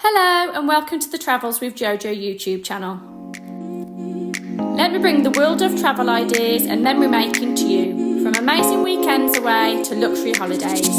Hello and welcome to the Travels with JoJo YouTube channel. Let me bring the world of travel ideas and memory making to you, from amazing weekends away to luxury holidays.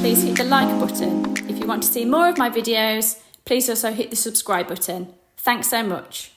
Please hit the like button. If you want to see more of my videos, please also hit the subscribe button. Thanks so much.